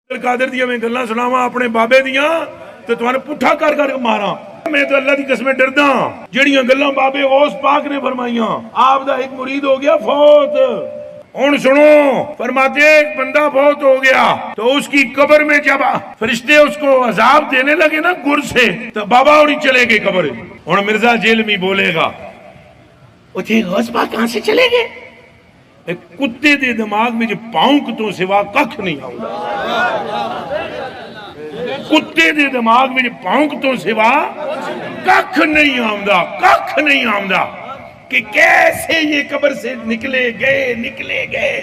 قادر دیا میں گلاں سناواں اپنے بابے دیاں تے تمہارے پٹھا کر کر ماراں. میں تو اللہ دی قسمیں ڈردا ہاں جڑیاں گلاں بابے غوث پاک نے فرمائیاں. آپ دا ایک مرید ہو گیا فوت. ہن سنو، فرماتے ہیں ایک بندہ فوت ہو گیا تو اس کی قبر میں جب فرشتے اس کو عذاب دینے لگے نا گر سے، تو بابا اور چلے گئے قبر. ہن مرزا جیلمی بولے گا اٹھے غوث پاک کہاں سے چلے گئے؟ ایک کتے دے دماغ میں جو پاؤنک تو سوا ککھ نہیں آؤں. کتے دے دماغ میں جو پاؤنک تو سوا ککھ نہیں آؤں، ککھ نہیں آؤں کہ کیسے یہ قبر سے نکلے گئے.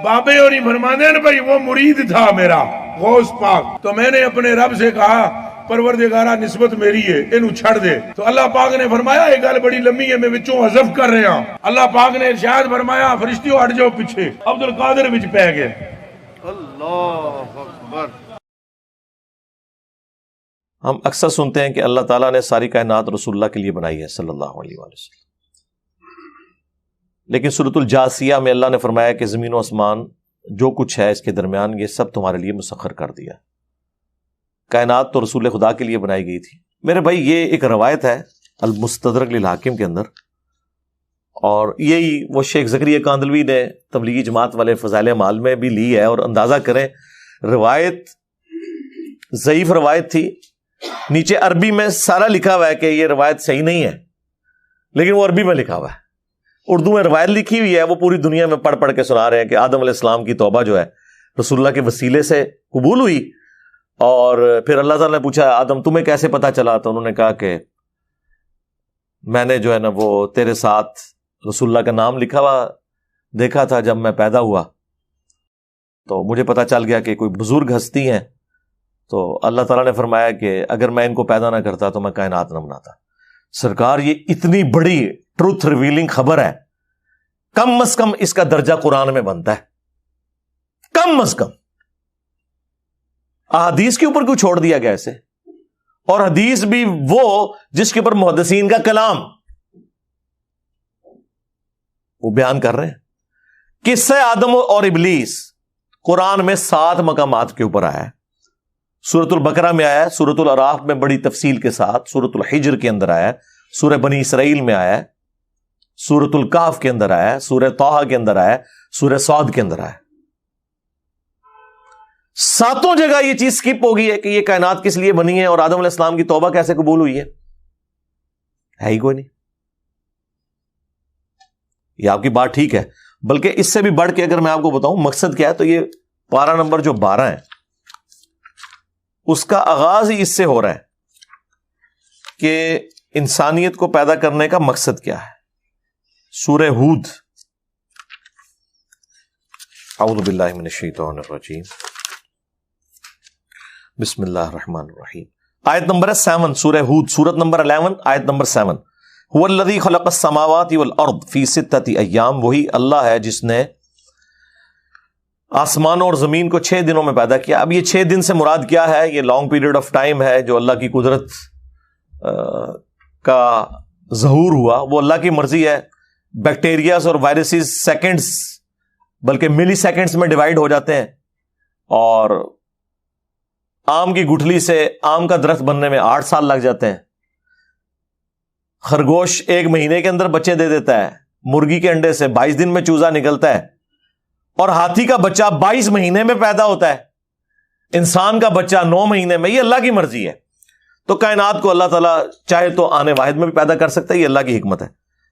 بابے اور فرماندے ہیں بھائی وہ مرید تھا میرا غوث پاک، تو میں نے اپنے رب سے کہا پروردگارہ نسبت میری ہے انہوں چھڑ دے. تو اللہ پاک نے فرمایا یہ گل بڑی لمبی ہے میں وچوں حذف کر رہا ہوں. اللہ پاک نے ارشاد فرمایا فرشتیوں ہٹ جاؤ پیچھے. عبد القادر وچ پہ گئے. اللہ اکبر. ہم اکثر سنتے ہیں کہ اللہ تعالیٰ نے ساری کائنات رسول اللہ کے لیے بنائی ہے صلی اللہ علیہ وآلہ وسلم، لیکن سورۃ الجاثیہ میں اللہ نے فرمایا کہ زمین و آسمان جو کچھ ہے اس کے درمیان یہ سب تمہارے لیے مسخر کر دیا. کائنات تو رسول خدا کے لیے بنائی گئی تھی. میرے بھائی یہ ایک روایت ہے المستدرک للحاکم کے اندر، اور یہی وہ شیخ زکریا کاندلوی نے تبلیغی جماعت والے فضائل اعمال میں بھی لی ہے. اور اندازہ کریں روایت ضعیف روایت تھی، نیچے عربی میں سارا لکھا ہوا ہے کہ یہ روایت صحیح نہیں ہے، لیکن وہ عربی میں لکھا ہوا ہے. اردو میں روایت لکھی ہوئی ہے، وہ پوری دنیا میں پڑھ کے سنا رہے ہیں کہ آدم علیہ السلام کی توبہ جو ہے رسول اللہ کے وسیلے سے قبول ہوئی. اور پھر اللہ تعالیٰ نے پوچھا آدم تمہیں کیسے پتا چلا؟ تو انہوں نے کہا کہ میں نے جو ہے نا وہ تیرے ساتھ رسول اللہ کا نام لکھا ہوا دیکھا تھا جب میں پیدا ہوا، تو مجھے پتا چل گیا کہ کوئی بزرگ ہستی ہیں. تو اللہ تعالیٰ نے فرمایا کہ اگر میں ان کو پیدا نہ کرتا تو میں کائنات نہ بناتا. سرکار یہ اتنی بڑی ٹروتھ ریویلنگ خبر ہے، کم از کم اس کا درجہ قرآن میں بنتا ہے، کم از کم. احادیث کے اوپر کیوں چھوڑ دیا گیا اسے؟ اور حدیث بھی وہ جس کے اوپر محدثین کا کلام وہ بیان کر رہے ہیں. قصہ آدم اور ابلیس قرآن میں 7 مقامات کے اوپر آیا ہے. سورۃ البقرہ میں آیا ہے، سورۃ الاعراف میں بڑی تفصیل کے ساتھ، سورۃ الحجر کے اندر آیا ہے، سورہ بنی اسرائیل میں آیا ہے، سورۃ الکہف کے اندر آیا ہے، سورہ طٰہٰ کے اندر آیا ہے، سورہ صاد کے اندر آیا ہے. 7 جگہ یہ چیز سکپ ہو گئی ہے کہ یہ کائنات کس لیے بنی ہے اور آدم علیہ السلام کی توبہ کیسے قبول ہوئی ہے ہی کوئی نہیں. یہ آپ کی بات ٹھیک ہے، بلکہ اس سے بھی بڑھ کے اگر میں آپ کو بتاؤں مقصد کیا ہے، تو یہ پارہ نمبر جو 12 ہے اس کا آغاز ہی اس سے ہو رہا ہے کہ انسانیت کو پیدا کرنے کا مقصد کیا ہے. سورہ ہود، اعوذ باللہ من الشیطان الرجیم، بسم اللہ الرحمن الرحیم. آیت نمبر 7 سورہ ہود، سورت نمبر 11 آیت نمبر 7. هو الذی خلق السماوات والارض فی 6 ایام، وہی اللہ ہے جس نے آسمانوں اور زمین کو 6 دنوں میں پیدا کیا. اب یہ 6 دن سے مراد کیا ہے؟ یہ لانگ پیریڈ آف ٹائم ہے جو اللہ کی قدرت کا ظہور ہوا، وہ اللہ کی مرضی ہے. بیکٹیریاز اور وائرسز سیکنڈز بلکہ ملی سیکنڈز میں ڈیوائیڈ ہو جاتے ہیں، اور آم کی گٹھلی سے آم کا درخت بننے میں 8 سال لگ جاتے ہیں. خرگوش 1 مہینے کے اندر بچے دے دیتا ہے، مرغی کے انڈے سے 22 دن میں چوزا نکلتا ہے، اور ہاتھی کا بچہ 22 مہینے میں پیدا ہوتا ہے، انسان کا بچہ 9 مہینے میں. یہ اللہ کی مرضی ہے. تو کائنات کو اللہ تعالیٰ چاہے تو آنے واحد میں بھی پیدا کر سکتا ہے، یہ اللہ کی حکمت ہے.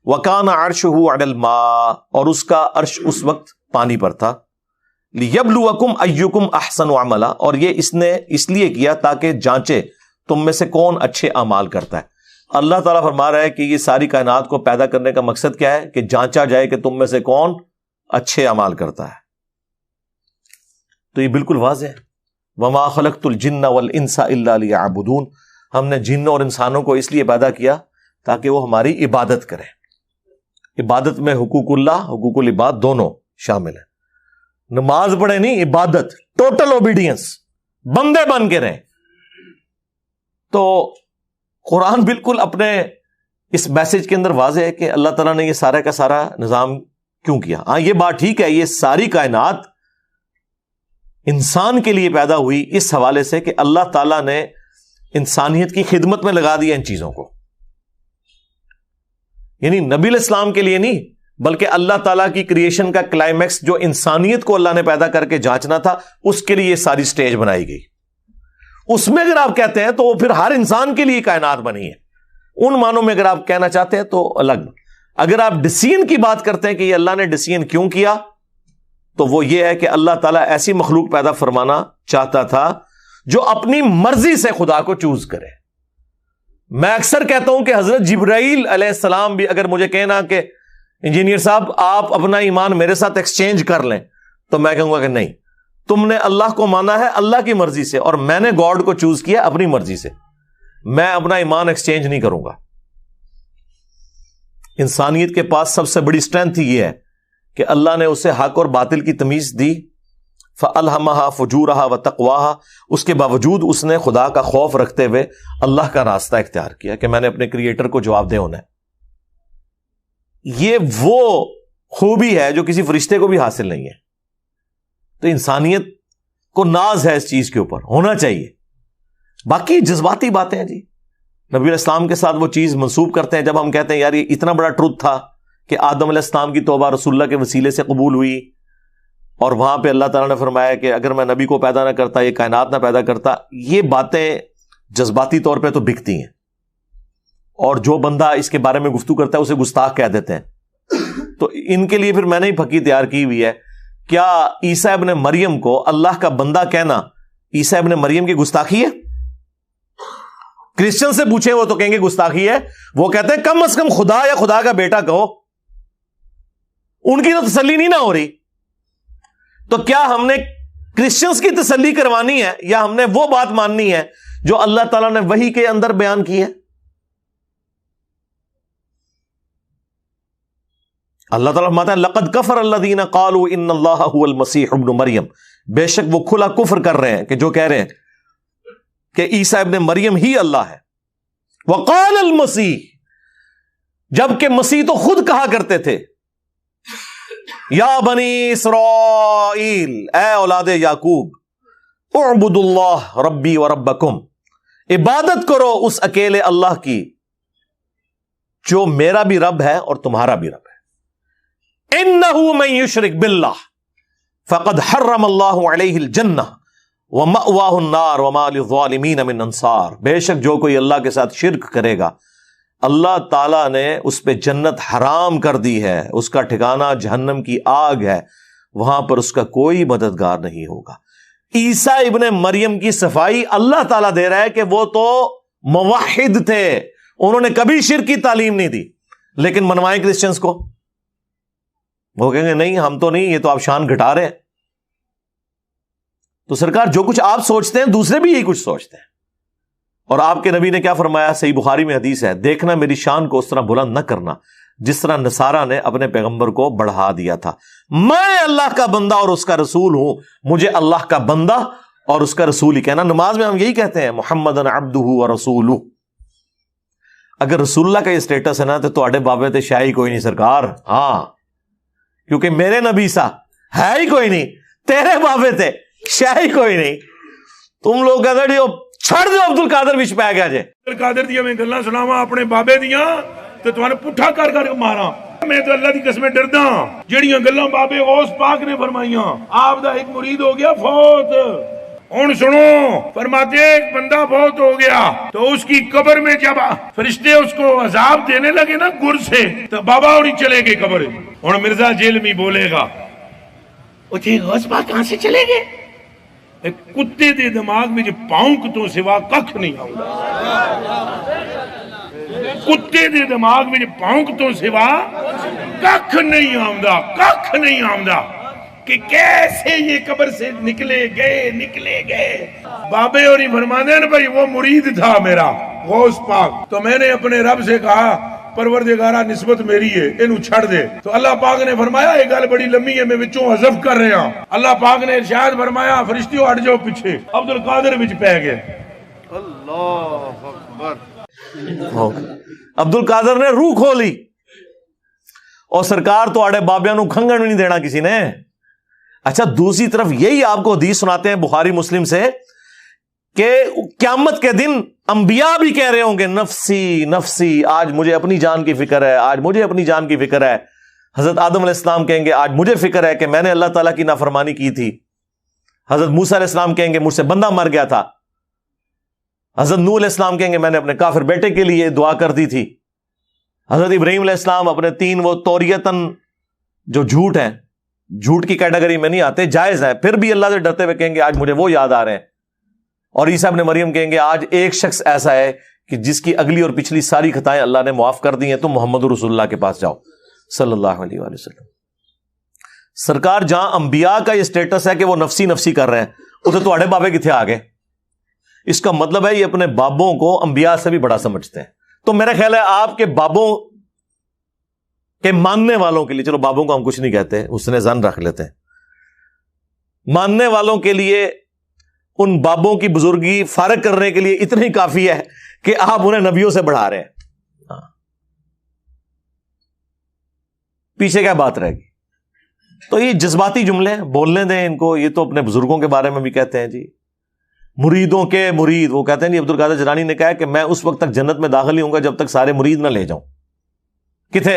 وَكَانَ عَرْشُهُ عَلَى الْمَاءِ، اور اس کا عرش اس وقت پانی پر تھا. لِيَبْلُوَكُمْ أَيُّكُمْ أَحْسَنُ عَمَلًا، اور یہ اس نے اس لیے کیا تاکہ جانچے تم میں سے کون اچھے اعمال کرتا ہے. اللہ تعالیٰ فرما رہا ہے کہ یہ ساری کائنات کو پیدا کرنے کا مقصد کیا ہے؟ کہ جانچا جائے کہ تم میں سے کون اچھے اعمال کرتا ہے. تو یہ بالکل واضح ہے. وَمَا خَلَقْتُ الْجِنَّ وَالْإِنسَ إِلَّا لِيَعْبُدُونَ، ہم نے جن اور انسانوں کو اس لیے پیدا کیا تاکہ وہ ہماری عبادت کریں. عبادت میں حقوق اللہ، حقوق العباد دونوں شامل ہیں. نماز پڑھے نہیں، عبادت، ٹوٹل اوبیڈینس، بندے بن کے رہیں. تو قرآن بالکل اپنے اس میسج کے اندر واضح ہے کہ اللہ تعالیٰ نے یہ سارا کا سارا نظام کیوں کیا. ہاں یہ بات ٹھیک ہے، یہ ساری کائنات انسان کے لیے پیدا ہوئی اس حوالے سے کہ اللہ تعالیٰ نے انسانیت کی خدمت میں لگا دیا ان چیزوں کو. یعنی نبی علیہ السلام کے لیے نہیں بلکہ اللہ تعالیٰ کی کریشن کا کلائمیکس جو انسانیت کو اللہ نے پیدا کر کے جانچنا تھا اس کے لیے یہ ساری سٹیج بنائی گئی. اس میں اگر آپ کہتے ہیں تو وہ پھر ہر انسان کے لیے کائنات بنی ہے. ان معنوں میں اگر آپ کہنا چاہتے ہیں تو الگ. اگر آپ ڈسیزن کی بات کرتے ہیں کہ یہ اللہ نے ڈسیزن کیوں کیا تو وہ یہ ہے کہ اللہ تعالیٰ ایسی مخلوق پیدا فرمانا چاہتا تھا جو اپنی مرضی سے خدا کو چوز کرے. میں اکثر کہتا ہوں کہ حضرت جبرائیل علیہ السلام بھی اگر مجھے کہنا کہ انجینئر صاحب آپ اپنا ایمان میرے ساتھ ایکسچینج کر لیں تو میں کہوں گا کہ نہیں, تم نے اللہ کو مانا ہے اللہ کی مرضی سے اور میں نے گاڈ کو چوز کیا اپنی مرضی سے, میں اپنا ایمان ایکسچینج نہیں کروں گا. انسانیت کے پاس سب سے بڑی اسٹرینتھ یہ ہے کہ اللہ نے اسے حق اور باطل کی تمیز دی. فَأَلْهَمَهَا فُجُورَهَا وَتَقْوَاهَا, اس کے باوجود اس نے خدا کا خوف رکھتے ہوئے اللہ کا راستہ اختیار کیا کہ میں نے اپنے کریٹر کو جواب دے ہونا ہے. یہ وہ خوبی ہے جو کسی فرشتے کو بھی حاصل نہیں ہے. تو انسانیت کو ناز ہے اس چیز کے اوپر, ہونا چاہیے. باقی جذباتی باتیں ہیں جی, نبی علیہ السلام کے ساتھ وہ چیز منسوب کرتے ہیں. جب ہم کہتے ہیں یار یہ اتنا بڑا ٹروتھ تھا کہ آدم علیہ السلام کی توبہ رسول اللہ کے وسیلے سے قبول ہوئی, اور وہاں پہ اللہ تعالیٰ نے فرمایا کہ اگر میں نبی کو پیدا نہ کرتا, یہ کائنات نہ پیدا کرتا. یہ باتیں جذباتی طور پہ تو بکتی ہیں, اور جو بندہ اس کے بارے میں گفتگو کرتا ہے اسے گستاخ کہہ دیتے ہیں. تو ان کے لیے پھر میں نے ہی پھکی تیار کی ہوئی ہے. کیا عیسیٰ ابن مریم کو اللہ کا بندہ کہنا عیسیٰ ابن مریم کی گستاخی ہے؟ کرسچن سے پوچھیں وہ تو کہیں گے گستاخی ہے. وہ کہتے ہیں کم از کم خدا یا خدا کا بیٹا کہو. ان کی تو تسلی نہیں نہ ہو رہی. تو کیا ہم نے کرسچنز کی تسلی کروانی ہے یا ہم نے وہ بات ماننی ہے جو اللہ تعالیٰ نے وحی کے اندر بیان کی ہے؟ اللہ تعالیٰ فرماتا ہے لقد کفر الذین قالوا ان اللہ هو المسیح ابن مریم, بے شک وہ کھلا کفر کر رہے ہیں کہ جو کہہ رہے ہیں کہ عیسیٰ ابن مریم ہی اللہ ہے. وقال المسیح, جبکہ مسیح تو خود کہا کرتے تھے یا بنی اسرائیل, اے اولاد یعقوب, اعبدوا اللہ ربی و ربکم, عبادت کرو اس اکیلے اللہ کی جو میرا بھی رب ہے اور تمہارا بھی رب ہے. انہ من یشرک باللہ فقد حرم اللہ علیہ الجنہ ومأواہ النار وما للظالمین من انصار, بے شک جو کوئی اللہ کے ساتھ شرک کرے گا اللہ تعالیٰ نے اس پہ جنت حرام کر دی ہے, اس کا ٹھکانہ جہنم کی آگ ہے, وہاں پر اس کا کوئی مددگار نہیں ہوگا. عیسیٰ ابن مریم کی صفائی اللہ تعالیٰ دے رہا ہے کہ وہ تو موحد تھے, انہوں نے کبھی شرک کی تعلیم نہیں دی. لیکن منوائیں کرسچنز کو, وہ کہیں گے نہیں ہم تو نہیں, یہ تو آپ شان گھٹا رہے ہیں. تو سرکار جو کچھ آپ سوچتے ہیں دوسرے بھی یہی کچھ سوچتے ہیں. اور آپ کے نبی نے کیا فرمایا, صحیح بخاری میں حدیث ہے, دیکھنا میری شان کو اس طرح بلند نہ کرنا جس طرح نصارہ نے اپنے پیغمبر کو بڑھا دیا تھا. میں اللہ کا بندہ اور اس کا رسول ہوں, مجھے اللہ کا بندہ اور اس کا رسول ہی کہنا. نماز میں ہم یہی کہتے ہیں محمدن عبدہ و رسولہ. اگر رسول اللہ کا یہ اسٹیٹس ہے نا تو تواڈے بابے تے شاہی کوئی نہیں سرکار. ہاں, کیونکہ میرے نبی سا ہے ہی کوئی نہیں, تیرے بابے تے شاہی کوئی نہیں. تم لوگ کہتے ہو چھڑ دو عبد القادر وچ پی گیا جے. عبد القادر دیا میں گلاں سناواں اپنے بابے دیاں تے تواں پٹھا کر کر ماراں. میں تو اللہ دی قسم ڈردا جڑیاں گلاں بابے غوث پاک نے فرمائیاں. آپ دا ایک مرید ہو گیا فوت. ہن سنو, فرماتے ہیں ایک بندہ فوت ہو گیا تو اس کی قبر میں جب فرشتے اس کو عذاب دینے لگے نا گر سے, تو بابا اور چلے گئے قبر. ہن مرزا جیلمی بولے گا اٹھے غوث پاک کہاں سے چلے گئے؟ کتے دے دماغ میں جو پاؤنک تو سوا ککھ نہیں آؤں. کتے دے دماغ میں جو پاؤنک تو سوا ککھ نہیں آؤں, ککھ نہیں آؤں کہ کیسے یہ قبر سے نکلے گئے. بابے اور ہی فرمانے ہیں بھائی وہ مرید تھا میرا غوث پاک, تو میں نے اپنے رب سے کہا پروردگارہ نسبت میری ہے انہوں چھڑ دے. تو اللہ پاک نے فرمایا ایک گل بڑی لمبی ہے میں وچوں حذف کر رہا ہوں. اللہ پاک نے ارشاد فرمایا فرشتیوں ہٹ جاؤ پیچھے. عبد القادر وچ پہ گئے. اللہ اکبر. عبد القادر نے روح کھولی, اور سرکار تو آڑے بابیاں نو کھنگن نہیں دینا کسی نے. اچھا دوسری طرف یہی آپ کو حدیث سناتے ہیں بخاری مسلم سے کہ قیامت کے دن انبیاء بھی کہہ رہے ہوں گے نفسی نفسی، آج مجھے اپنی جان کی فکر ہے، آج مجھے اپنی جان کی فکر ہے۔ حضرت آدم علیہ السلام کہیں گے آج مجھے فکر ہے کہ میں نے اللہ تعالیٰ کی نافرمانی کی تھی۔ حضرت موسیٰ علیہ السلام کہیں گے مجھ سے بندہ مر گیا تھا۔ حضرت نوح علیہ السلام کہیں گے میں نے اپنے کافر بیٹے کے لیے دعا کر دی تھی۔ حضرت ابراہیم علیہ السلام اپنے 3 وہ توریتن جو جھوٹ ہیں، جھوٹ کی کیٹیگری میں نہیں آتے، جائز ہیں، پھر بھی اللہ سے ڈرتے ہوئے کہیں گے آج مجھے وہ یاد آ رہے ہیں۔ اور عیسیٰ ابن مریم کہیں گے آج ایک شخص ایسا ہے کہ جس کی اگلی اور پچھلی ساری خطائیں اللہ نے معاف کر دی ہیں، تم محمد رسول اللہ کے پاس جاؤ صلی اللہ علیہ وآلہ وسلم۔ سرکار جہاں انبیاء کا یہ سٹیٹس ہے کہ وہ نفسی نفسی کر رہے ہیں، ادھر تواڈے بابے کتنے آ گئے؟ اس کا مطلب ہے یہ اپنے بابوں کو انبیاء سے بھی بڑا سمجھتے ہیں۔ تو میرا خیال ہے آپ کے بابوں کے ماننے والوں کے لیے، چلو بابوں کو ہم کچھ نہیں کہتے، اس نے زن رکھ لیتے ہیں، ماننے والوں کے لیے ان بابوں کی بزرگی فارغ کرنے کے لیے اتنا ہی کافی ہے کہ آپ انہیں نبیوں سے بڑھا رہے ہیں۔ پیچھے کیا بات رہے گی؟ تو یہ جذباتی جملے ہیں، بولنے دیں ان کو، یہ تو اپنے بزرگوں کے بارے میں بھی کہتے ہیں جی، مریدوں کے مرید، وہ کہتے ہیں جی عبدالقادر جیلانی نے کہا کہ میں اس وقت تک جنت میں داخل ہی ہوں گا جب تک سارے مرید نہ لے جاؤں۔ کتنے؟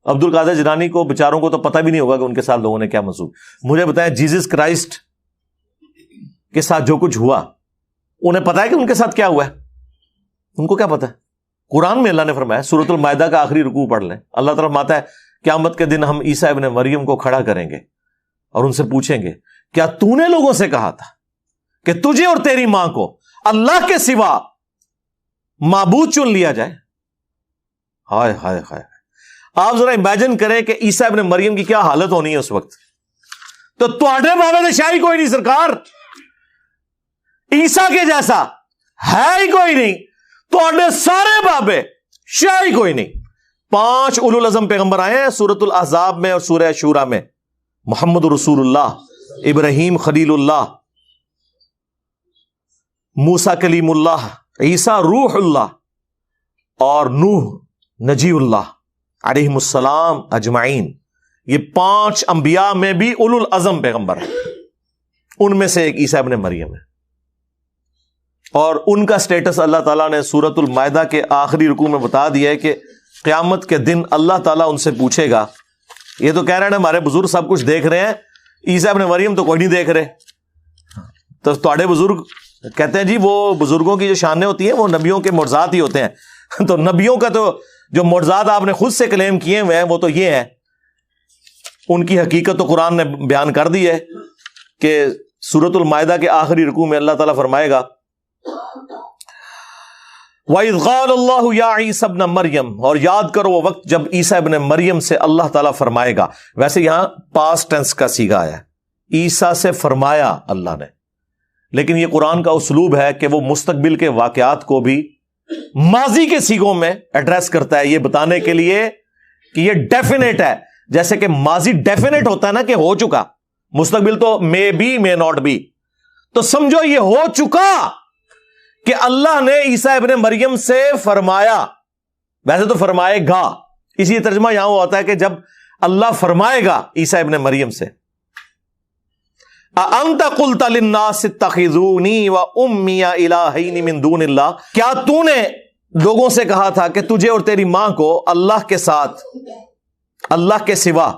عبدالقادر جیلانی کو بیچاروں کو تو پتہ بھی نہیں ہوگا کہ ان کے ساتھ لوگوں نے کیا منسوخ۔ مجھے بتائیں جیزس کرائسٹ کے ساتھ جو کچھ ہوا، انہیں پتا ہے کہ ان کے ساتھ کیا ہوا ہے؟ ان کو کیا پتا ہے؟ قرآن میں اللہ نے فرمایا، سورۃ المائدہ کا آخری رکوع پڑھ لیں، اللہ تعالیٰ فرماتا ہے قیامت کے دن ہم عیسیٰ ابن مریم کو کھڑا کریں گے اور ان سے پوچھیں گے کیا تو نے لوگوں سے کہا تھا کہ تجھے اور تیری ماں کو اللہ کے سوا معبود چن لیا جائے؟ ہائے ہائے ہائے، آپ ذرا امیجن کریں کہ عیسیٰ ابن مریم کی کیا حالت ہونی ہے اس وقت۔ تو تواڈے بابے نے شاہی کوئی نہیں سرکار، عیسیٰ کے جیسا ہے ہی کوئی نہیں، تواڈے سارے بابے شاہی کوئی نہیں۔ 5 اولو العزم پیغمبر آئے ہیں سورۃ الاحزاب میں اور سورہ شورى میں، محمد رسول اللہ، ابراہیم خلیل اللہ، موسیٰ کلیم اللہ، عیسیٰ روح اللہ، اور نوح نجی اللہ علیہم السلام اجمعین۔ یہ 5 انبیاء میں بھی اولو العزم پیغمبر ہیں، ان میں سے ایک عیسیٰ ابن مریم ہے، اور ان کا سٹیٹس اللہ تعالیٰ نے سورۃ المائدہ کے آخری رکوع میں بتا دیا ہے کہ قیامت کے دن اللہ تعالیٰ ان سے پوچھے گا۔ یہ تو کہہ رہے ہیں ہمارے بزرگ سب کچھ دیکھ رہے ہیں، عیسیٰ ابن مریم تو کوئی نہیں دیکھ رہے۔ تو تواڈے بزرگ کہتے ہیں جی وہ بزرگوں کی جو شانیں ہوتی ہیں وہ نبیوں کے معجزات ہی ہوتے ہیں۔ تو نبیوں کا تو جو معجزات آپ نے خود سے کلیم کیے ہوئے ہیں وہ تو یہ ہے، ان کی حقیقت تو قرآن نے بیان کر دی ہے کہ سورۃ المائدہ کے آخری رکوع میں اللہ تعالیٰ فرمائے گا وَإِذْ قَالَ اللَّهُ يَا عِيسَى ابْنَ مَرْيَمَ، اور یاد کرو وہ وقت جب عیسیٰ ابن مریم سے اللہ تعالیٰ فرمائے گا۔ ویسے یہاں پاسٹ ٹینس کا صیغہ آیا ہے، عیسیٰ سے فرمایا اللہ نے، لیکن یہ قرآن کا اسلوب ہے کہ وہ مستقبل کے واقعات کو بھی ماضی کے صیغوں میں ایڈریس کرتا ہے، یہ بتانے کے لیے کہ یہ ڈیفینیٹ ہے۔ جیسے کہ ماضی ڈیفینیٹ ہوتا ہے نا کہ ہو چکا، مستقبل تو may be may not be, تو سمجھو یہ ہو چکا کہ اللہ نے عیسیٰ ابن مریم سے فرمایا، ویسے تو فرمائے گا، اسی ترجمہ یہاں ہوتا ہے کہ جب اللہ فرمائے گا عیسیٰ ابن مریم سے، اَأَنْتَ قُلْتَ لِلنَّاسِ اتَّخِذُونِي وَأُمِّيَ إِلَٰهَيْنِ مِن دُونِ اللَّهِ، کیا تو نے لوگوں سے کہا تھا کہ تجھے اور تیری ماں کو اللہ کے ساتھ، اللہ کے سوا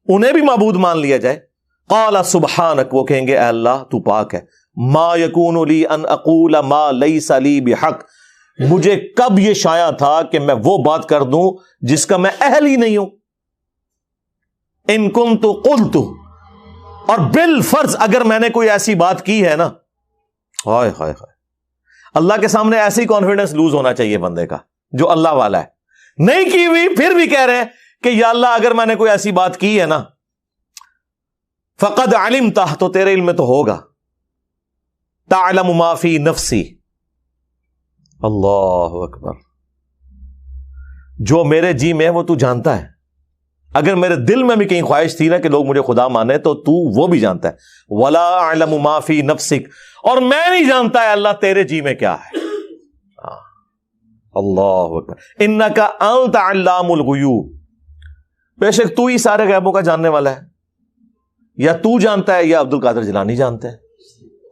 انہیں بھی معبود مان لیا جائے؟ قَالَ سُبْحَانَكَ، وہ کہیں گے اے اللہ تو پاک ہے، ما یکون لی ان اقول ما لیس لی بحق، مجھے کب یہ شایع تھا کہ میں وہ بات کر دوں جس کا میں اہل ہی نہیں ہوں۔ ان کنت قلت، اور بالفرض اگر میں نے کوئی ایسی بات کی ہے نا، ہائے ہائے ہائے، اللہ کے سامنے ایسی کانفیڈنس لوز ہونا چاہیے بندے کا جو اللہ والا ہے، نہیں کی ہوئی پھر بھی کہہ رہے ہیں کہ یا اللہ اگر میں نے کوئی ایسی بات کی ہے نا، فقد علمتہ، تو تیرے علم میں تو ہوگا، تعلم ما فی نفسی، اللہ اکبر، جو میرے جی میں ہے وہ تو جانتا ہے، اگر میرے دل میں بھی کہیں خواہش تھی نا کہ لوگ مجھے خدا مانے تو تو وہ بھی جانتا ہے، ولا اعلم ما فی نفسک، اور میں نہیں جانتا ہے اللہ تیرے جی میں کیا ہے، اللہ اکبر، انک انت علام الغیوب، بے شک تو ہی سارے غیبوں کا جاننے والا ہے، یا تو جانتا ہے یا عبد القادر جیلانی جانتے ہیں.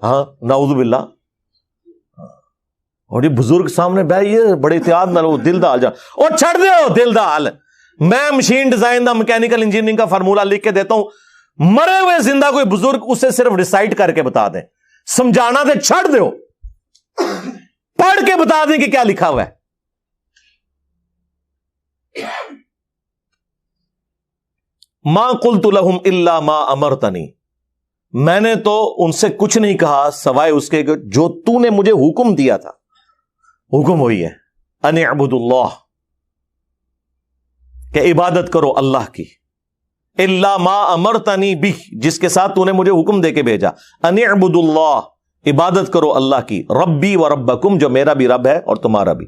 ہاں نعوذ باللہ. اور یہ بزرگ سامنے بیٹھے بڑے احتیاط نہ لو، دل دا حال جان اور چھڑ دو دل دا حال. میں machine design the mechanical engineering کا فارمولا لکھ کے دیتا ہوں، مرے ہوئے زندہ کوئی بزرگ اسے صرف ریسائٹ کر کے بتا دیں، سمجھانا دے چھڑ دو، پڑھ کے بتا دیں کہ کیا لکھا ہوا ہے. ما قلت لهم الا ما امرتنی، میں نے تو ان سے کچھ نہیں کہا سوائے اس کے جو تو نے مجھے حکم دیا تھا. حکم وہی ہے ان اعبدوا اللہ، کہ عبادت کرو اللہ کی. الا ما امرتنی بہ، جس کے ساتھ تو نے مجھے حکم دے کے بھیجا. ان اعبدوا اللہ، عبادت کرو اللہ کی. ربی و ربکم، جو میرا بھی رب ہے اور تمہارا بھی.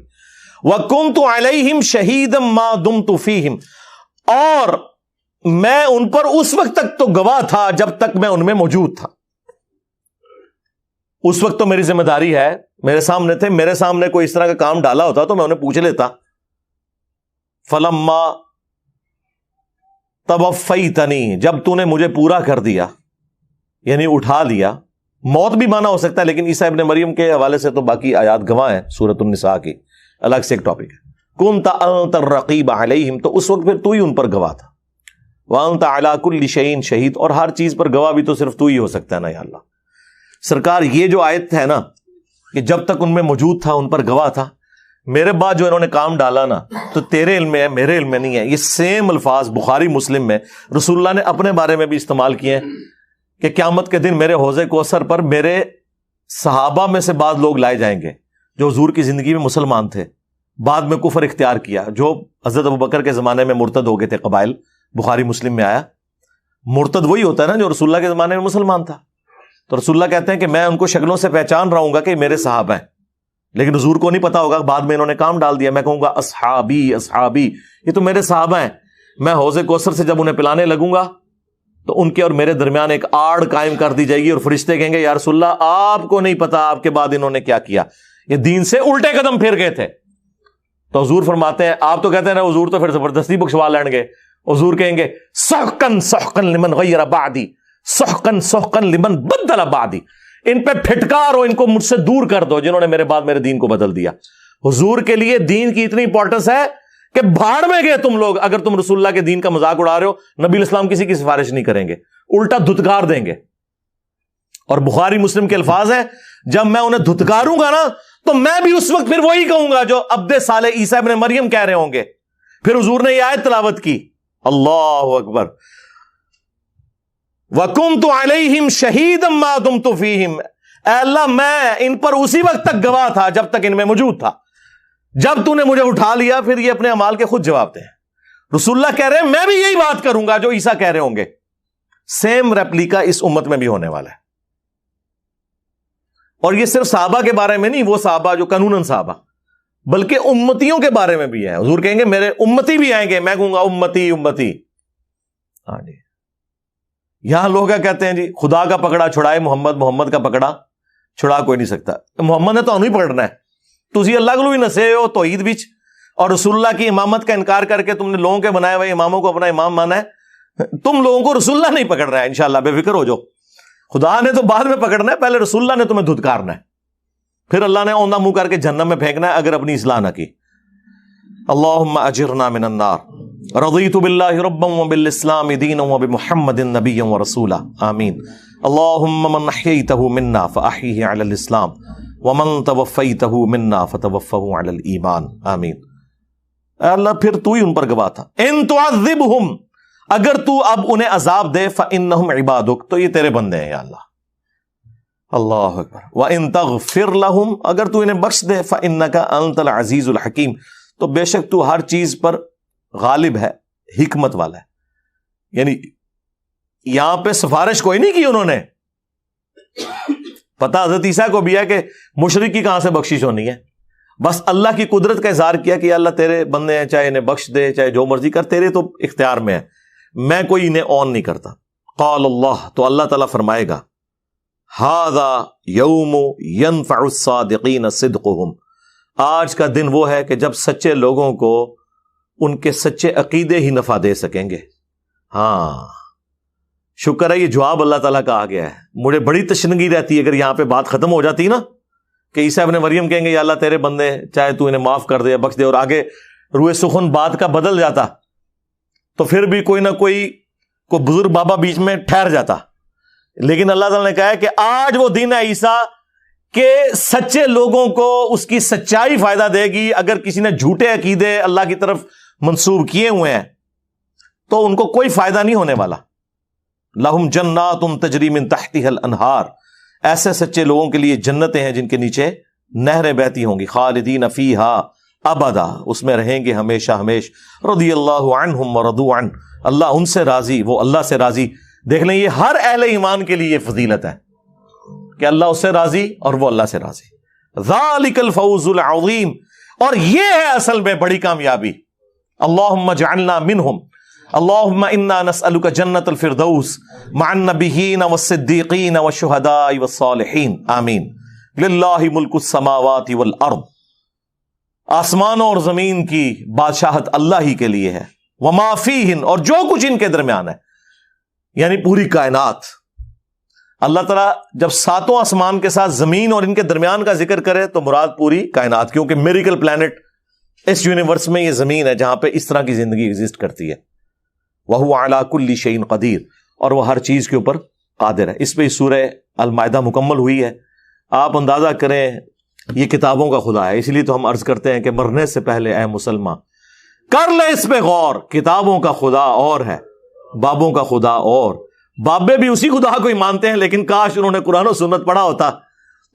وکنت علیہم شہیدا ما دمت فیہم، اور میں ان پر اس وقت تک تو گواہ تھا جب تک میں ان میں موجود تھا. اس وقت تو میری ذمہ داری ہے، میرے سامنے تھے، میرے سامنے کوئی اس طرح کا کام ڈالا ہوتا تو میں انہیں پوچھ لیتا. فلما توفیتنی، جب تو نے مجھے پورا کر دیا یعنی اٹھا لیا. موت بھی مانا ہو سکتا ہے، لیکن عیسیٰ ابن مریم کے حوالے سے تو باقی آیات گواہ ہیں سورۃ النساء کی، الگ سے ایک ٹاپک ہے. کنت انت الرقیب علیہم، تو اس وقت پھر تو ہی ان پر گواہ تھا. وانت علی کل شیء شہید، اور ہر چیز پر گواہ بھی تو صرف تو ہی ہو سکتا ہے نا یا اللہ. سرکار یہ جو آیت ہے نا کہ جب تک ان میں موجود تھا ان پر گواہ تھا، میرے بعد جو انہوں نے کام ڈالا نا تو تیرے علم میں ہے میرے علم میں نہیں ہے. یہ سیم الفاظ بخاری مسلم میں رسول اللہ نے اپنے بارے میں بھی استعمال کیے ہیں کہ قیامت کے دن میرے حوض کوثر پر میرے صحابہ میں سے بعض لوگ لائے جائیں گے جو حضور کی زندگی میں مسلمان تھے، بعد میں کفر اختیار کیا، جو حضرت ابوبکر کے زمانے میں مرتد ہو گئے تھے قبائل. بخاری مسلم میں آیا. مرتد وہی ہوتا ہے نا جو رسول اللہ کے زمانے میں مسلمان تھا. تو رسول اللہ کہتے ہیں کہ میں ان کو شکلوں سے پہچان رہا ہوں گا کہ میرے صحابہ ہیں، لیکن حضور کو نہیں پتا ہوگا، بعد میں انہوں نے کام ڈال دیا. میں کہوں گا اصحابی اصحابی، یہ تو میرے صحابہ ہیں. میں حوض کوثر سے جب انہیں پلانے لگوں گا تو ان کے اور میرے درمیان ایک آڑ قائم کر دی جائے گی، اور فرشتے کہیں گے یا رسول اللہ آپ کو نہیں پتا آپ کے بعد انہوں نے کیا کیا، یہ دین سے الٹے قدم پھر گئے تھے. تو حضور فرماتے ہیں، آپ تو کہتے ہیں نا حضور تو پھر زبردستی بخشوا لیں گے. حضور کہیں گے سحقن سحقن لمن غیر بعدی، سحقن سحقن لمن بدل بعدی، ان پہ پھٹکارو، ان کو مجھ سے دور کر دو جنہوں نے میرے بعد میرے دین کو بدل دیا. حضور کے لیے دین کی اتنی امپورٹنس ہے کہ بھاڑ میں گئے تم لوگ اگر تم رسول اللہ کے دین کا مذاق اڑا رہے ہو. نبی الاسلام کسی کی سفارش نہیں کریں گے، الٹا دھتکار دیں گے. اور بخاری مسلم کے الفاظ ہیں، جب میں انہیں دھتکاروں گا نا تو میں بھی اس وقت پھر وہی کہوں گا جو عبد صالح عیسیٰ ابن مریم کہہ رہے ہوں گے. پھر حضور نے یہ آیت تلاوت کی، اللہ اکبر، وَكُنْتُ عَلَيْهِمْ شَهِيدًا مَا دُمْتُ فِيهِمْ، اے اللہ میں ان پر اسی وقت تک گواہ تھا جب تک ان میں موجود تھا. جب تو نے مجھے اٹھا لیا پھر یہ اپنے اعمال کے خود جواب دیں. رسول اللہ کہہ رہے ہیں میں بھی یہی بات کروں گا جو عیسیٰ کہہ رہے ہوں گے. سیم ریپلیکا اس امت میں بھی ہونے والا ہے. اور یہ صرف صحابہ کے بارے میں نہیں، وہ صحابہ جو قانوناً صحابہ، بلکہ امتیوں کے بارے میں بھی ہے. حضور کہیں گے میرے امتی بھی آئیں گے، میں کہوں گا امتی امتی. ہاں جی، یہاں لوگ کیا کہتے ہیں جی خدا کا پکڑا چھڑائے محمد، محمد کا پکڑا چھڑا کوئی نہیں سکتا. محمد نے تو نہیں پکڑنا ہے. تسی اللہ کو بھی نسے ہو توحید وچ، اور رسول اللہ کی امامت کا انکار کر کے تم نے لوگوں کے بنائے ہوئے اماموں کو اپنا امام مانا ہے. تم لوگوں کو رسول اللہ نہیں پکڑ رہا ہے، انشاءاللہ بے فکر ہو جاؤ. خدا نے تو بعد میں پکڑنا ہے، پہلے رسول اللہ نے تمہیں دھتکارنا ہے، پھر اللہ نے اوندا منہ کر کے جہنم میں پھینکنا ہے اگر اپنی اصلاح نہ کی. اللہم اجرنا من النار. رضیت باللہ ربا وبالاسلام دینا وبمحمد نبیا ورسولا. آمین. اللہم من احییتہ منا فاحیہ علی الاسلام ومن توفیتہ منا فتوفہ علی الایمان. آمین. اے اللہ پھر تو ہی ان پر گواہ تھا. ان تعذبہم، اگر تو اب انہیں عذاب دے، فانہم عبادک، تو یہ تیرے بندے ہیں یا اللہ. اللہ اکبر. وان تغفر لہم، اگر تو انہیں بخش دے، فانک انت العزیز الحکیم، تو بے شک تو ہر چیز پر غالب ہے، حکمت والا ہے. یعنی یہاں پہ سفارش کوئی نہیں کی انہوں نے. پتہ حضرت عیسیٰ کو بھی ہے کہ مشرک کی کہاں سے بخشش ہونی ہے، بس اللہ کی قدرت کا اظہار کیا کہ اللہ تیرے بندے ہیں، چاہے انہیں بخش دے چاہے جو مرضی کر، تیرے تو اختیار میں ہے، میں کوئی انہیں آن نہیں کرتا. قال اللہ، تو اللہ تعالیٰ فرمائے گا ھذا یوم ینفع الصادقین صدقہم، آج کا دن وہ ہے کہ جب سچے لوگوں کو ان کے سچے عقیدے ہی نفع دے سکیں گے. ہاں شکر ہے یہ جواب اللہ تعالیٰ کا آ گیا ہے. مجھے بڑی تشنگی رہتی ہے اگر یہاں پہ بات ختم ہو جاتی نا کہ عیسیٰ ابن مریم کہیں گے یا اللہ تیرے بندے چاہے تو انہیں معاف کر دے بخش دے، اور آگے روئے سخن بات کا بدل جاتا تو پھر بھی کوئی نہ کوئی بزرگ بابا بیچ میں ٹھہر جاتا. لیکن اللہ تعالیٰ نے کہا ہے کہ آج وہ دن ہے عیسیٰ کہ سچے لوگوں کو اس کی سچائی فائدہ دے گی. اگر کسی نے جھوٹے عقیدے اللہ کی طرف منسوب کیے ہوئے ہیں تو ان کو کوئی فائدہ نہیں ہونے والا. لہم جنات تجری من تحتها الانہار، ایسے سچے لوگوں کے لیے جنتیں ہیں جن کے نیچے نہریں بہتی ہوں گی. خالدین فیہا ابدا، اس میں رہیں گے ہمیشہ ہمیش. رضی اللہ عنہم ورضوا عنہ، اللہ ان سے راضی وہ اللہ سے راضی. دیکھ لیں یہ ہر اہل ایمان کے لیے فضیلت ہے کہ اللہ اس سے راضی اور وہ اللہ سے راضی. ذالک الفوز العظیم، اور یہ ہے اصل میں بڑی کامیابی. اللہم اجعلنا منہم، اللہم انا نسألک جنت الفردوس مع النبیین والصدیقین والشہداء والصالحین آمین. للہ ملک السماوات والارض، آسمانوں اور زمین کی بادشاہت اللہ ہی کے لیے ہے. وما فیہن، اور جو کچھ ان کے درمیان ہے، یعنی پوری کائنات. اللہ تعالیٰ جب ساتوں آسمان کے ساتھ زمین اور ان کے درمیان کا ذکر کرے تو مراد پوری کائنات، کیونکہ میریکل پلانٹ اس یونیورس میں یہ زمین ہے جہاں پہ اس طرح کی زندگی ایگزسٹ کرتی ہے. وَهُوَ عَلَى كُلِّ شَيْءٍ قَدِيرٌ، اور وہ ہر چیز کے اوپر قادر ہے. اس پہ سورہ المائدہ مکمل ہوئی ہے. آپ اندازہ کریں یہ کتابوں کا خدا ہے، اس لیے تو ہم عرض کرتے ہیں کہ مرنے سے پہلے اے مسلمان کر لے اس پہ غور. کتابوں کا خدا اور ہے، بابوں کا خدا اور. بابے بھی اسی خدا کو ہی مانتے ہیں، لیکن کاش انہوں نے قرآن و سنت پڑھا ہوتا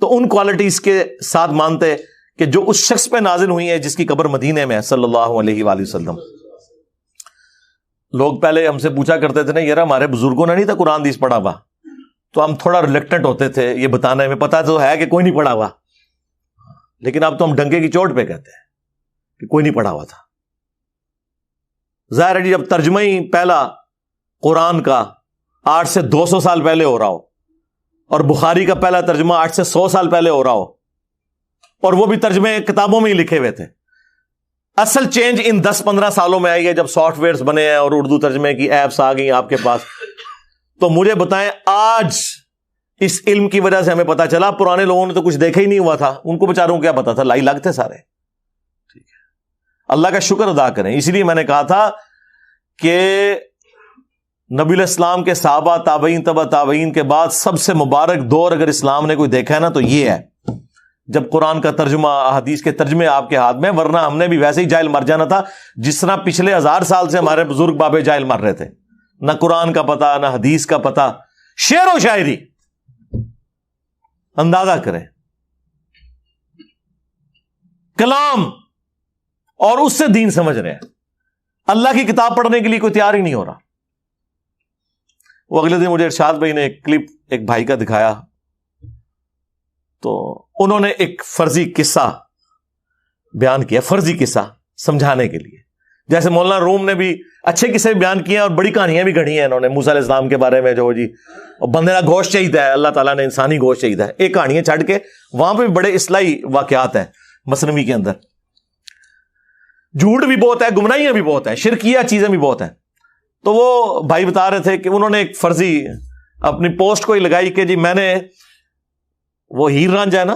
تو ان کوالٹیز کے ساتھ مانتے کہ جو اس شخص پہ نازل ہوئی ہے جس کی قبر مدینے میں ہے صلی اللہ علیہ وآلہ وسلم. لوگ پہلے ہم سے پوچھا کرتے تھے نا یار ہمارے بزرگوں نے نہیں تھا قرآن حدیث پڑھا ہوا، تو ہم تھوڑا ریلیکٹنٹ ہوتے تھے یہ بتانے میں. پتا تو ہے کہ کوئی نہیں پڑھا ہوا، لیکن اب تو ہم ڈنکے کی چوٹ پہ کہتے ہیں کہ کوئی نہیں پڑھا ہوا تھا. ظاہر ہے جب ترجمہ ہی پہلا قرآن کا 8 سے 200 سال پہلے ہو رہا ہو، اور بخاری کا پہلا ترجمہ 8 سے 100 سال پہلے ہو رہا ہو، اور وہ بھی ترجمے کتابوں میں ہی لکھے ہوئے تھے. اصل چینج ان 10-15 سالوں میں آئی ہے جب سافٹ ویئرز بنے ہیں اور اردو ترجمے کی ایپس آ گئی آپ کے پاس. تو مجھے بتائیں آج اس علم کی وجہ سے ہمیں پتا چلا، پرانے لوگوں نے تو کچھ دیکھا ہی نہیں ہوا تھا، ان کو بیچاروں کو کیا پتا تھا، لائی لاگ تھے سارے. ٹھیک ہے، اللہ کا شکر ادا کریں. اس لیے میں نے کہا تھا کہ نبی علیہ السلام کے صحابہ تابعین تبع تابعین کے بعد سب سے مبارک دور اگر اسلام نے کوئی دیکھا ہے نا تو یہ ہے جب قرآن کا ترجمہ، حدیث کے ترجمے آپ کے ہاتھ میں. ورنہ ہم نے بھی ویسے ہی جاہل مر جانا تھا جس طرح پچھلے 1000 سال سے ہمارے بزرگ بابے جاہل مر رہے تھے. نہ قرآن کا پتہ، نہ حدیث کا پتہ، شعر و شاعری. اندازہ کریں کلام، اور اس سے دین سمجھ رہے ہیں. اللہ کی کتاب پڑھنے کے لیے کوئی تیار ہی نہیں ہو رہا. وہ اگلے دن مجھے ارشاد بھائی نے ایک کلپ ایک بھائی کا دکھایا، تو انہوں نے ایک فرضی قصہ بیان کیا، فرضی قصہ سمجھانے کے لیے. جیسے مولانا روم نے بھی اچھے قصے بیان کیے ہیں اور بڑی کہانیاں بھی گھڑی ہیں انہوں نے. موسیٰ علیہ السلام کے بارے میں جو جی بندے کا گوشت چاہیے ہے، اللہ تعالیٰ نے انسانی گوشت چاہیے ہے، ایک کہانیاں چھڑ کے وہاں پہ بڑے اصلاحی واقعات ہیں مثنوی کے اندر. جھوٹ بھی بہت ہے، گمراہیاں بھی بہت ہیں، شرکیہ چیزیں بھی بہت ہیں. تو وہ بھائی بتا رہے تھے کہ انہوں نے ایک فرضی اپنی پوسٹ کو ہی لگائی کہ جی میں نے وہ ہیر رانجھا ہے نا،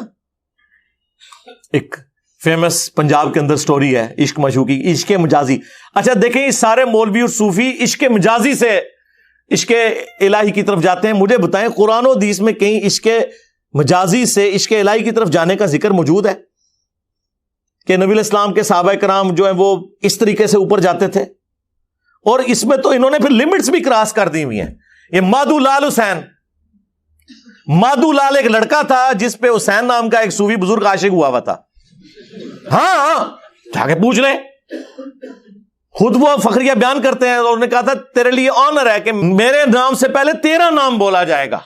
ایک فیمس پنجاب کے اندر سٹوری ہے عشق معشوقی، عشق مجازی. اچھا دیکھیں یہ سارے مولوی اور صوفی عشق مجازی سے عشق الہی کی طرف جاتے ہیں. مجھے بتائیں قرآن و حدیث میں کہیں عشق مجازی سے عشق الہی کی طرف جانے کا ذکر موجود ہے کہ نبی علیہ السلام کے صحابہ کرام جو ہیں وہ اس طریقے سے اوپر جاتے تھے؟ اور اس میں تو انہوں نے پھر لمٹس بھی کراس کر دی ہوئی ہیں. یہ مادو لال حسین، مادو لال ایک لڑکا تھا جس پہ حسین نام کا ایک صوفی بزرگ عاشق ہوا تھا. ہاں جا کے پوچھ لیں، خود وہ فخریہ بیان کرتے ہیں. انہوں نے کہا تھا تیرے لیے آنر ہے کہ میرے نام سے پہلے تیرا نام بولا جائے گا.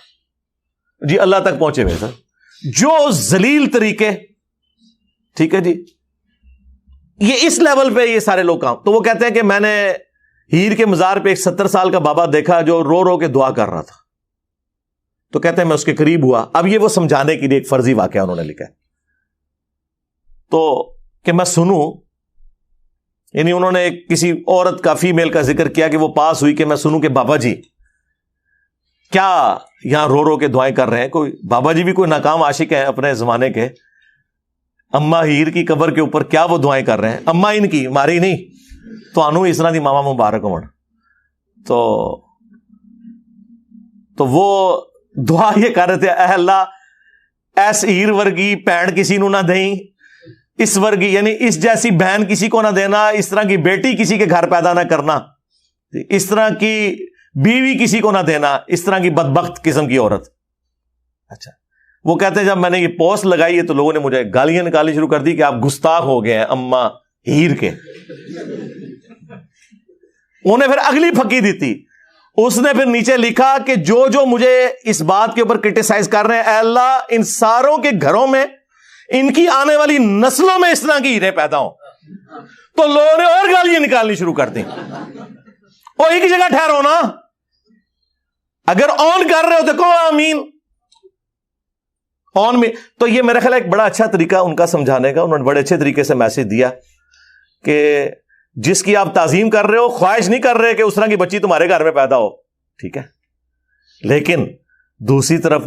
جی اللہ تک پہنچے ہوئے سر، جو ذلیل طریقے. ٹھیک ہے جی، یہ اس لیول پہ یہ سارے لوگ کام. تو وہ کہتے ہیں کہ میں نے ہیر کے مزار پہ ایک 70 سال کا بابا دیکھا جو رو رو کے دعا کر رہا تھا. تو کہتے ہیں میں اس کے قریب ہوا. اب یہ وہ سمجھانے کے لیے ایک فرضی واقعہ انہوں نے لکھا ہے تو کہ میں سنوں یعنی انہوں نے کسی عورت کا، فیمیل کا ذکر کیا کہ وہ پاس ہوئی کہ میں سنوں کہ بابا جی کیا یہاں رو رو کے دعائیں کر رہے ہیں. کوئی بابا جی بھی کوئی ناکام عاشق ہیں اپنے زمانے کے. اما ہیر کی قبر کے اوپر کیا وہ دعائیں کر رہے ہیں؟ اما ان کی ماری نہیں تو انو اس طرح دی ماما مبارک ہون. تو وہ دعا یہ کر رہے تھے، اے اللہ ایس ہیر ورگی بہن کسی نو نہ دیں، اس ورگی یعنی اس جیسی بہن کسی کو نہ دینا، اس طرح کی بیٹی کسی کے گھر پیدا نہ کرنا، اس طرح کی بیوی کسی کو نہ دینا، اس طرح کی بدبخت قسم کی عورت. اچھا وہ کہتے ہیں جب میں نے یہ پوسٹ لگائی ہے تو لوگوں نے مجھے گالیاں نکالنی شروع کر دی کہ آپ گستاخ ہو گئے ہیں اما ہیر کے. انہیں پھر اگلی پھکی دی تھی، اس نے پھر نیچے لکھا کہ جو مجھے اس بات کے اوپر کرٹیسائز کر رہے ہیں، اے اللہ ان ساروں کے گھروں میں، ان کی آنے والی نسلوں میں اس طرح کی ہیریں پیدا ہوں. تو لوگوں نے اور گالیاں نکالنی شروع کر دی. وہ ایک جگہ ٹھہرو نا، اگر آن کر رہے ہو تو کہو آمین آن میں. تو یہ میرا خیال ایک بڑا اچھا طریقہ ان کا سمجھانے کا، انہوں نے بڑے اچھے طریقے سے میسج دیا کہ جس کی آپ تعظیم کر رہے ہو، خواہش نہیں کر رہے کہ اس طرح کی بچی تمہارے گھر میں پیدا ہو، ٹھیک ہے، لیکن دوسری طرف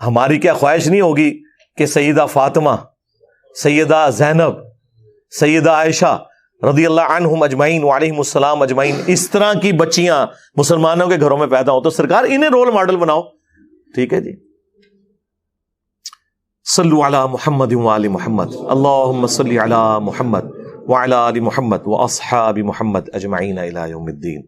ہماری کیا خواہش نہیں ہوگی کہ سیدہ فاطمہ، سیدہ زینب، سیدہ عائشہ رضی اللہ عنہم اجمعین وعلیہم السلام اجمعین اس طرح کی بچیاں مسلمانوں کے گھروں میں پیدا ہوں. تو سرکار انہیں رول ماڈل بناؤ. ٹھیک ہے جی. صلو علی محمد وآل محمد، اللہم صلی علی محمد وعلی آل محمد واصحاب محمد اجمعین الی یوم الدین.